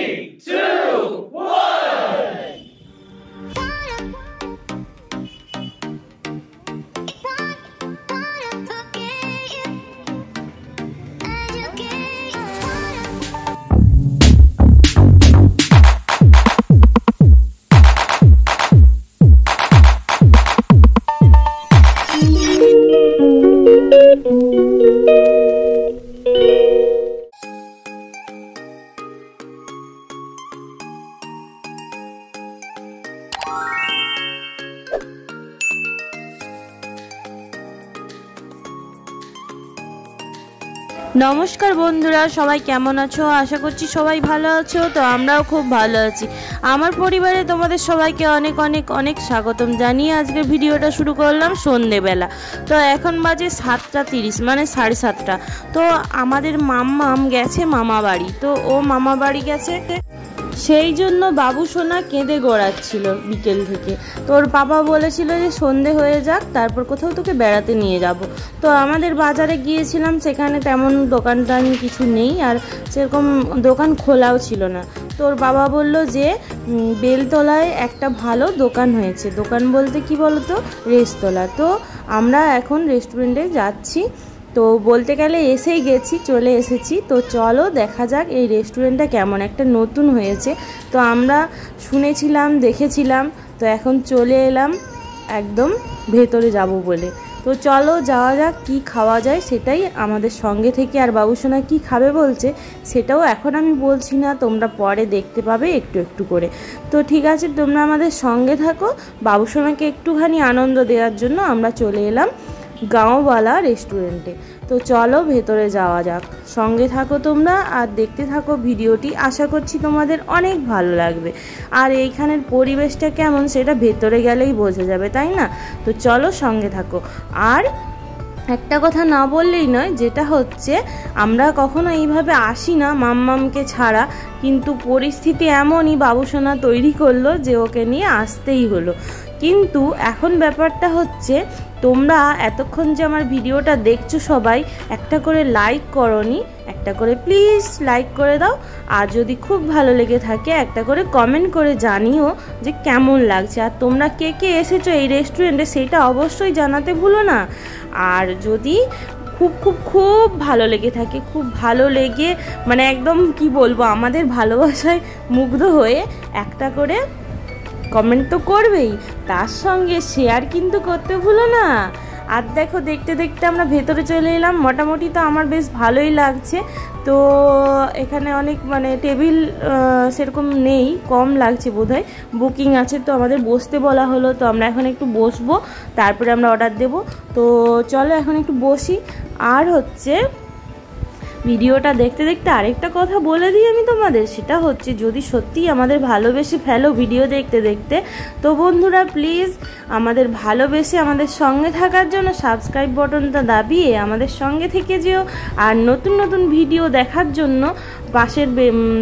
3, 2, 1. नमस्कार बंधुरा सबाई केमन आछो आशा करछि सबाई भालो आछो। तो आमराओ खूब भालो आछि। आमार परिवारे तोमादेर सबाइके अनेक अनेक अनेक स्वागतम जानिये आजकेर भिडियोटा शुरू करलाम सन्ध्येबेला। तो एखन बाजे 7टा 30 माने 7:30। तो आमादेर माम्माम गेছে मामा बाड़ी। तो ओ मामा बाड़ी गेছে সেই জন্য বাবু সোনা কেঁদে গড়াচ্ছিল বিকেল থেকে। তোর বাবা বলেছিল যে সন্ধে হয়ে যাক তারপর কোথাও তোকে বেড়াতে নিয়ে যাব। তো আমাদের বাজারে গিয়েছিলাম, সেখানে তেমন দোকানটান কিছু নেই আর সেরকম দোকান খোলাও ছিল না। তোর বাবা বলল যে বেলতলায় একটা ভালো দোকান হয়েছে। দোকান বলতে কি বলতো, রেস্তোরাঁ। তো আমরা এখন রেস্টুরেন্টে যাচ্ছি। তো বলতে গেলে এসেই গেছি, চলে এসেছি। তো চলো দেখা যাক এই রেস্টুরেন্টটা কেমন, একটা নতুন হয়েছে। তো আমরা শুনেছিলাম, দেখেছিলাম, তো এখন চলে এলাম একদম ভেতরে যাব বলে। তো চলো যাওয়া যাক, কি খাওয়া যায় সেটাই আমাদের সঙ্গে থেকে। আর বাবুসোনা কি খাবে বলছে সেটাও এখন আমি বলছি না, তোমরা পরে দেখতে পাবে একটু একটু করে। তো ঠিক আছে, তোমরা আমাদের সঙ্গে থাকো। বাবুসোনাকে একটুখানি আনন্দ দেওয়ার জন্য আমরা চলে এলাম গাঁওওয়ালা রেস্টুরেন্টে। তো চলো ভেতরে যাওয়া যাক, সঙ্গে থাকো তোমরা আর দেখতে থাকো ভিডিওটি। আশা করছি তোমাদের অনেক ভালো লাগবে। আর এইখানের পরিবেশটা কেমন সেটা ভেতরে গেলেই বোঝা যাবে, তাই না? তো চলো সঙ্গে থাকো। আর একটা কথা না বললেই নয়, যেটা হচ্ছে আমরা কখনো এইভাবে আসি না মাম্মামকে ছাড়া, কিন্তু পরিস্থিতি এমনই বাবুসোনা তৈরি করলো যে ওকে নিয়ে আসতেই হলো। কিন্তু এখন ব্যাপারটা হচ্ছে, তোমরা এতক্ষণ যে আমার ভিডিওটা দেখছো সবাই একটা করে লাইক করোনি, একটা করে প্লিজ লাইক করে দাও। আর যদি খুব ভালো লেগে থাকে একটা করে কমেন্ট করে জানিও যে কেমন লাগছে। আর তোমরা কে কে এসেছো এই রেস্টুরেন্টে সেটা অবশ্যই জানাতে ভুলো না। আর যদি খুব খুব খুব ভালো লেগে থাকে, খুব ভালো লেগে মানে একদম কি বলবো, আমাদের ভালোবাসায় মুগ্ধ হয়ে একটা করে কমেন্ট তো করবেই, তার সঙ্গে শেয়ার কিন্তু করতে ভুলো না। আর দেখো দেখতে দেখতে আমরা ভেতরে চলে এলাম। মোটামুটি তো আমার বেশ ভালোই লাগছে। তো এখানে অনেক মানে টেবিল সেরকম নেই, কম লাগছে বোধহয়, বুকিং আছে। তো আমাদের বসতে বলা হলো, তো আমরা এখন একটু বসবো, তারপরে আমরা অর্ডার দেব। তো চলো এখন একটু বসি। আর হচ্ছে ভিডিওটা দেখতে দেখতে আরেকটা কথা বলে দিই আমি তোমাদের, সেটা হচ্ছে যদি সত্যিই আমাদের ভালোবেসে ফেলো ভিডিও দেখতে দেখতে, তো বন্ধুরা প্লিজ আমাদের ভালোবেসে আমাদের সঙ্গে থাকার জন্য সাবস্ক্রাইব বাটনটা দাবিয়ে আমাদের সঙ্গে থেকে যেও। আর নতুন নতুন ভিডিও দেখার জন্য পাশের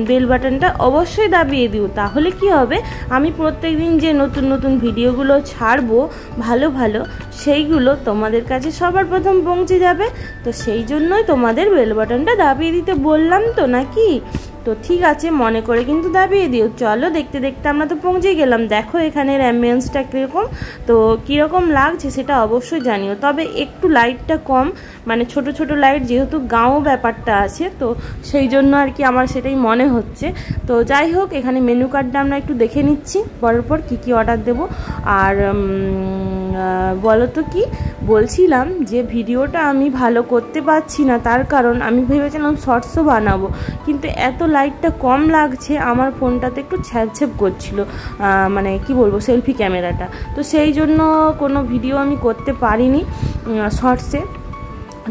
বেল বাটনটা অবশ্যই দাবিয়ে দিও। তাহলে কি হবে, আমি প্রত্যেক দিন যে নতুন নতুন ভিডিওগুলো ছাড়বো ভালো ভালো, সেইগুলো তোমাদের কাছে সবার প্রথম পৌঁছে যাবে। তো সেই জন্যই তোমাদের বেল বাটনটা দাবিয়ে দিতে বললাম তো, নাকি? তো ঠিক আছে, মনে করে কিন্তু দাবিয়ে দিও। চলো দেখতে দেখতে আমরা তো পৌঁছে গেলাম। দেখো এখানের অ্যাম্বিয়েন্সটা কীরকম, তো কীরকম লাগছে সেটা অবশ্যই জানিও। তবে একটু লাইটটা কম, মানে ছোট ছোট লাইট, যেহেতু গাঁও ব্যাপারটা আছে তো সেই জন্য আর কি আমার সেটাই মনে হচ্ছে। তো যাই হোক, এখানে মেনু কার্ডটা আমরা একটু দেখে নিচ্ছি পরপর কী কী অর্ডার দেবো। আর বলো তো কি বলছিলাম, যে ভিডিওটা আমি ভালো করতে পারছি না, তার কারণ আমি ভেবেছিলাম শর্টসও বানাবো, কিন্তু এত লাইটটা কম লাগছে আমার ফোনটাতে, একটু ছ্যাঁপ করছিল মানে কি বলবো সেলফি ক্যামেরাটা। তো সেই জন্য কোনো ভিডিও আমি করতে পারিনি শর্টসে।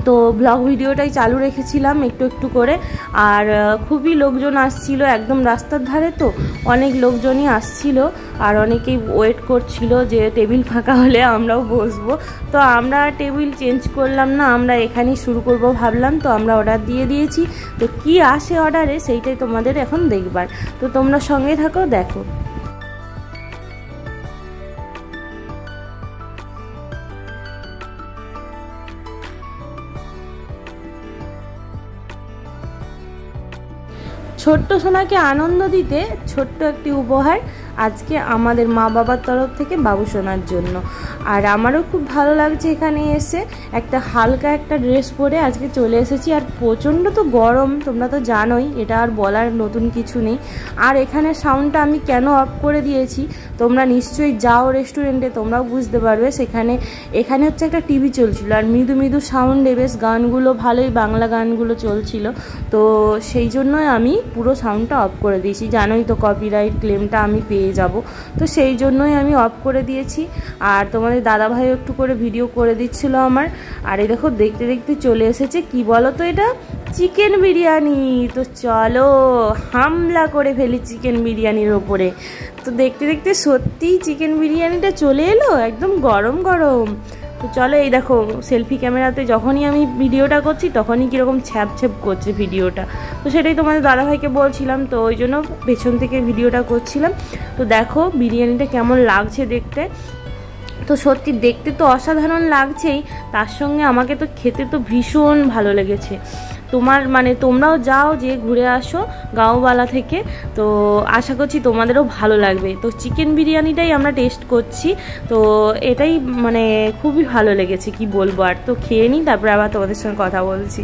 তো ব্লগ ভিডিওটাই চালু রেখেছিলাম একটু একটু করে। আর খুবই লোকজন আসছিল, একদম রাস্তার ধারে তো অনেক লোকজনই আসছিল। আর অনেকেই ওয়েট করছিল যে টেবিল ফাঁকা হলে আমরাও বসবো। তো আমরা টেবিল চেঞ্জ করলাম না, আমরা এখানেই শুরু করব ভাবলাম। তো আমরা অর্ডার দিয়ে দিয়েছি। তো কি আসে অর্ডারে সেইটাই তোমাদের এখন দেখবার। তো তোমরা সঙ্গে থাকো, দেখো। ছোট্ট সোনাকে আনন্দ দিতে ছোট্ট একটি উপহার আজকে আমাদের মা বাবার তরফ থেকে বাবু সোনার জন্য। আর আমারও খুব ভালো লাগছে এখানে এসে, একটা হালকা একটা ড্রেস পরে আজকে চলে এসেছি। আর প্রচণ্ড তো গরম, তোমরা তো জানোই, এটা আর বলার নতুন কিছু নেই। আর এখানে সাউন্ডটা আমি কেন অফ করে দিয়েছি তোমরা নিশ্চয়ই যাও রেস্টুরেন্টে, তোমরাও বুঝতে পারবে। এখানে হচ্ছে একটা টিভি চলছিল আর মৃদু মৃদু সাউন্ডে বেশ গানগুলো ভালোই বাংলা গানগুলো চলছিল, তো সেই জন্যই আমি পুরো সাউন্ডটা অফ করে দিয়েছি। জানোই তো কপিরাইট ক্লেমটা আমি পেয়ে যাব, তো সেই জন্যই আমি অফ করে দিয়েছি। আর তোমাদের দাদাভাইও একটু করে ভিডিও করে দিচ্ছিল আমার। আর এই দেখো দেখতে দেখতে চলে এসেছে, কি বলো তো এটা, চিকেন বিরিয়ানি। তো চলো হামলা করে ফেলি চিকেন বিরিয়ানির ওপরে। তো দেখতে দেখতে সত্যিই চিকেন বিরিয়ানিটা চলে এলো একদম গরম গরম। তো চলো, এই দেখো সেলফি ক্যামেরাতে যখনই আমি ভিডিওটা করছি তখনই কীরকম ছ্যাপ ছ্যাপ করছে ভিডিওটা, তো সেটাই তোমাদের দাদাভাইকে বলছিলাম, তো ওই জন্য পেছন থেকে ভিডিওটা করছিলাম। তো দেখো বিরিয়ানিটা কেমন লাগছে দেখতে। তো সত্যি দেখতে তো অসাধারণ লাগছেই, তার সঙ্গে আমাকে তো খেতে তো ভীষণ ভালো লেগেছে। তোমরাও যাও, যে ঘুরে আসো গাঁওবালা থেকে, তো আশা করছি তোমাদেরও ভালো লাগবে। তো চিকেন বিরিয়ানিটাই আমরা টেস্ট করছি, তো এটাই খুবই ভালো লেগেছে, কি বলবো আর। তো খেয়ে নিই, তারপরে আবার তোমাদের সঙ্গে কথা বলছি।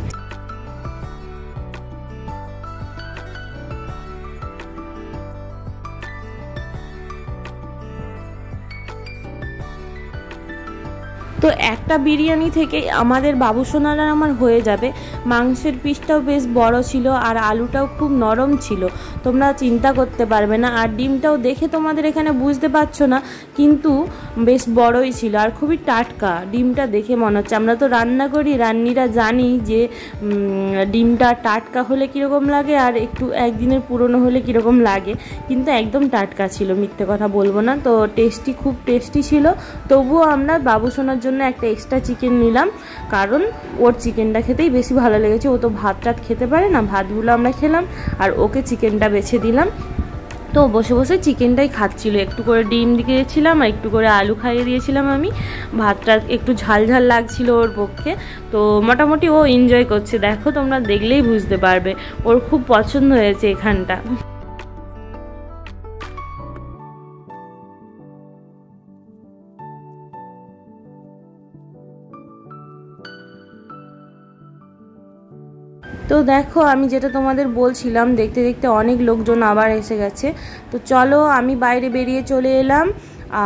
তো একটা বিরিয়ানি থেকে আমাদের বাবু সোনার আর আমার হয়ে যাবে। মাংসের পিসটাও বেশ বড় ছিল আর আলুটাও খুব নরম ছিল, তোমরা চিন্তা করতে পারবে না। আর ডিমটাও দেখে তোমাদের এখানে বুঝতে পারছো না, কিন্তু বেশ বড়ই ছিল আর খুবই টাটকা। ডিমটা দেখে মনে হচ্ছে, আমরা তো রান্না করি, রান্নিরা জানি যে ডিমটা টাটকা হলে কীরকম লাগে আর একটু একদিনের পুরনো হলে কীরকম লাগে, কিন্তু একদম টাটকা ছিল, মিথ্যে কথা বলবো না। তো খুব টেস্টি ছিল। তবুও আমরা বাবু সোনার জন্য একটা এক্সট্রা চিকেন নিলাম, কারণ ওর চিকেনটা খেতেই বেশি ভালো লেগেছে। ও তো ভাত টাত খেতে পারে না, ভাতগুলো আমরা খেলাম আর ওকে চিকেনটা বেছে দিলাম। তো বসে বসে চিকেনটাই খাচ্ছিল, একটু করে ডিম দিয়েছিলাম আর একটু করে আলু খাইয়ে দিয়েছিলাম আমি। ভাতটা একটু ঝাল ঝাল লাগছিল ওর পক্ষে, তো মোটামুটি ও এনজয় করছে। দেখো তোমরা দেখলেই বুঝতে পারবে, ওর খুব পছন্দ হয়েছে এখানটা। তো দেখো আমি যেটা তোমাদের বলছিলাম, দেখতে দেখতে অনেক লোকজন আবার এসে গেছে। তো চলো আমি বাইরে বেরিয়ে চলে এলাম,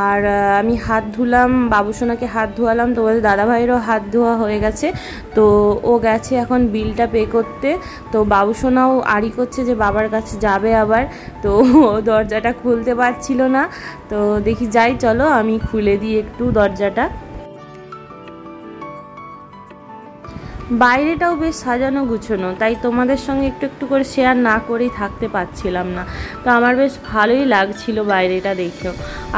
আর আমি হাত ধুলাম, বাবু সোনাকে হাত ধোয়ালাম, তোমাদের দাদাভাইয়েরও হাত ধোয়া হয়ে গেছে। তো ও গেছে এখন বিলটা পে করতে। তো বাবু সোনাও আড়ি করছে যে বাবার কাছে যাবে আবার, তো দরজাটা খুলতে পারছিল না। তো দেখি যাই, চলো আমি খুলে দিই একটু দরজাটা। বাইরেটাও বেশ সাজানো গুছানো, তাই তোমাদের সঙ্গে একটু একটু করে শেয়ার না করেই থাকতে পারছিলাম না। তো আমার বেশ ভালোই লাগছিল বাইরেটা দেখেও।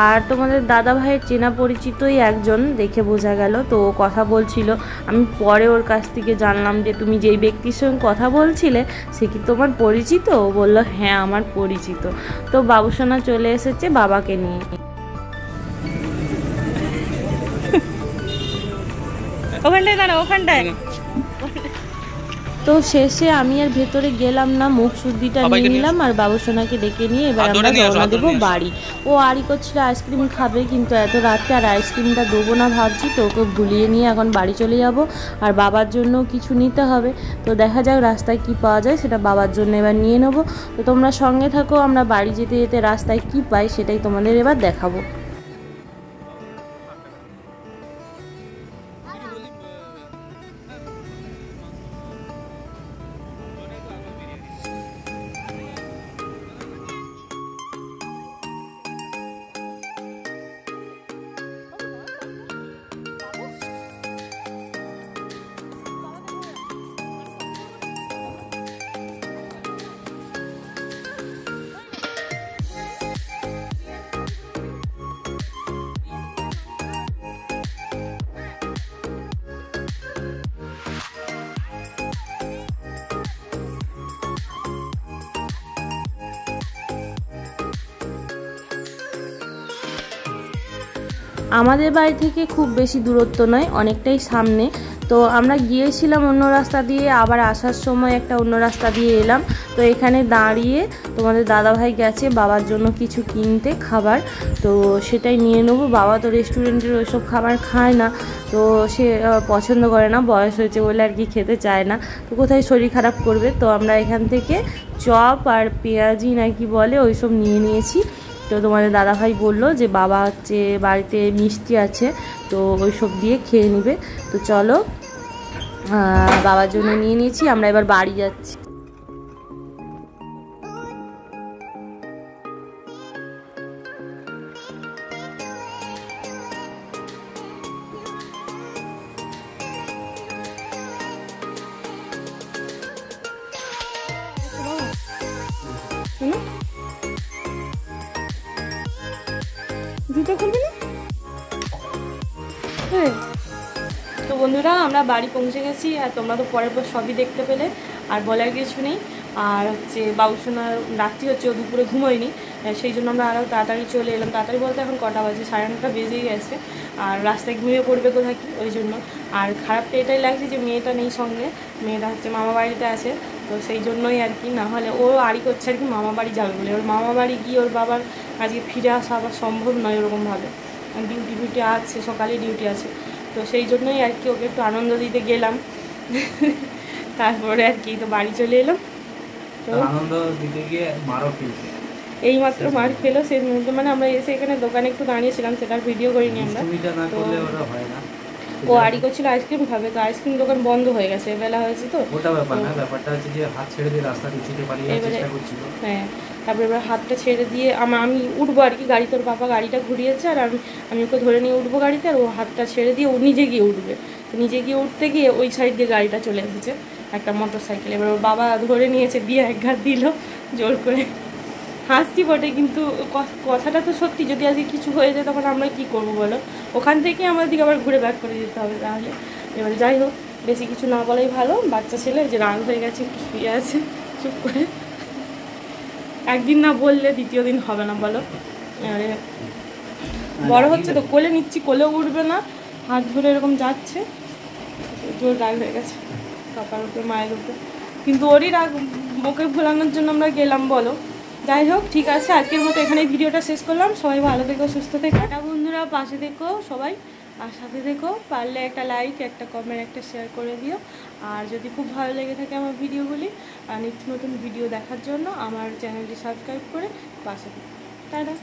আর তোমাদের দাদা ভাইয়ের চেনা পরিচিতই একজন, দেখে বোঝা গেল। তো ও কথা বলছিল, আমি পরে ওর কাছ থেকে জানলাম যে তুমি যেই ব্যক্তির সঙ্গে কথা বলছিলে সে কি তোমার পরিচিত? ও বললো হ্যাঁ আমার পরিচিত। তো বাবু সোনা চলে এসেছে বাবাকে নিয়ে। ওখানটায় দাঁড়া, ওখানটায়। তো শেষে আমি আর ভেতরে গেলাম না, মুখ শুদ্ধিটা নিয়ে নিলাম আর বাবু সোনাকে ডেকে নিয়ে এবার আমরা রওনা দেবো বাড়ি। ও আড়ি করছিল আইসক্রিম খাবে, কিন্তু এত রাতে আর আইসক্রিমটা দেবো না ভাবছি, তো ওকে ভুলিয়ে নিয়ে এখন বাড়ি চলে যাব। আর বাবার জন্য কিছু নিতে হবে, তো দেখা যাক রাস্তায় কি পাওয়া যায়, সেটা বাবার জন্য এবার নিয়ে নেবো। তো তোমরা সঙ্গে থাকো, আমরা বাড়ি যেতে যেতে রাস্তায় কি পাই সেটাই তোমাদের এবার দেখাবো। আমাদের বাড়ি থেকে খুব বেশি দূরত্ব নয়, অনেকটাই সামনে। তো আমরা গিয়েছিলাম অন্য রাস্তা দিয়ে, আবার আসার সময় একটা অন্য রাস্তা দিয়ে এলাম। তো এখানে দাঁড়িয়ে তোমাদের দাদাভাই গেছে বাবার জন্য কিছু কিনতে খাবার, তো সেটাই নিয়ে নেবো। বাবা তো রেস্টুরেন্টের ওইসব খাবার খায় না, তো সে পছন্দ করে না, বয়স হয়েছে বলে আর কি খেতে চায় না, তো কোথায় শরীর খারাপ করবে। তো আমরা এখান থেকে চপ আর পেঁয়াজি নাকি বলে ওইসব নিয়ে নিয়েছি। তো তোমাদের দাদাভাই বললো যে বাবা হচ্ছে বাড়িতে মিষ্টি আছে, তো ওইসব দিয়ে খেয়ে নেবে। তো চলো, বাবার জন্য নিয়ে নিয়েছি, আমরা এবার বাড়ি যাচ্ছি। জুতো খুলবি না? হ্যাঁ। তো বন্ধুরা আমরা বাড়ি পৌঁছে গেছি, আর তোমরা তো পরের পর সবই দেখতে পেলে, আর বলার কিছু নেই। আর হচ্ছে বাবুসোনার রাত্রি হচ্ছে, ও দুপুরে ঘুমোয়নি, সেই জন্য আমরা আরও তাড়াতাড়ি চলে এলাম। তাড়াতাড়ি বলতে এখন কটা বাজে, 9:30 বেজেই গেছে, আর রাস্তায় ঘুমিয়ে পড়বে কোথায় কি, ওই জন্য। আর খারাপটা এটাই লাগছে যে মেয়েটা নেই সঙ্গে, মেয়েটা হচ্ছে মামা বাড়িতে আছে, তো সেই জন্যই আর কি। না হলে ও আড়ি করছে আর কি মামা বাড়ি যাবে বলে, ওর মামা বাড়ি গিয়ে ওর বাবার আজকে ফিরে আসা আবার সম্ভব নয় ওরকমভাবে, ডিউটি আছে, সকালে ডিউটি আছে, তো সেই জন্যই আর কি ওকে একটু আনন্দ দিতে গেলাম। তারপরে আর কি তো বাড়ি চলে এলাম। তো আনন্দ দিতে গিয়ে মারও খেয়েছে, এইমাত্র মার খেলো, সেই মুহূর্তে মানে আমরা এসে এখানে দোকানে একটু দাঁড়িয়েছিলাম, সেটার ভিডিও করিনি আমরা। তো ও আড়ি করছিল আইসক্রিম খাবে, তো আইসক্রিম দোকান বন্ধ হয়ে গেছে, বেলা হয়েছে। তো ওটা ব্যাপার না, ব্যাপারটা হচ্ছে যে হাত ছেড়ে দিয়ে রাস্তা দিতে পারি চেষ্টা করছিল। হ্যাঁ, তারপরে এবার হাতটা ছেড়ে দিয়ে আমি উঠবো আর কি, গাড়ি তোর বাবা গাড়িটা ঘুরিয়েছে, আর আমি ওকে ধরে নিয়ে উঠবো গাড়িতে, আর ও হাতটা ছেড়ে দিয়ে ও নিজে গিয়ে উঠবে। তো নিজে গিয়ে উঠতে গিয়ে ওই সাইড দিয়ে গাড়িটা চলে এসেছে, একটা মোটর সাইকেল। এবার ওর বাবা ধরে নিয়েছে, দিয়ে এক ঘাত দিল জোর করে। হাসছি বটে, কিন্তু কথাটা তো সত্যি, যদি আজকে কিছু হয়ে যায় তখন আমরা কি করবো বলো, ওখান থেকে আমাদের দিকে আবার ঘুরে ব্যাক করে যেতে হবে তাহলে। এবার যাই হোক, বেশি কিছু না বলাই ভালো, বাচ্চা ছেলে যে রাগ হয়ে গেছে, শুয়ে আছে চুপ করে। একদিন না বললে দ্বিতীয় দিন হবে না বলো। এবারে বড় হচ্ছে তো, কোলে নিচ্ছি, কোলেও উঠবে না, হাত ধরে এরকম যাচ্ছে, জোর রাগ হয়ে গেছে পাপার উপরে, মায়ের উপরে। কিন্তু ওরই রাগ, ওকে ভোলানোর জন্য আমরা গেলাম বলো। যাই হোক, ঠিক আছে, আজকের মতো এখানে ভিডিওটা শেষ করলাম। সবাই ভালো থেকো, সুস্থ থেকো, টাটা বন্ধুরা, পাশে থেকো সবাই, আর সাথে থেকো। পারলে একটা লাইক, একটা কমেন্ট, একটা শেয়ার করে দিও। আর যদি খুব ভালো লেগে থাকে আমার ভিডিওগুলি, আর নিত্য নতুন ভিডিও দেখার জন্য আমার চ্যানেলটি সাবস্ক্রাইব করে পাশে থেকো। টাটা।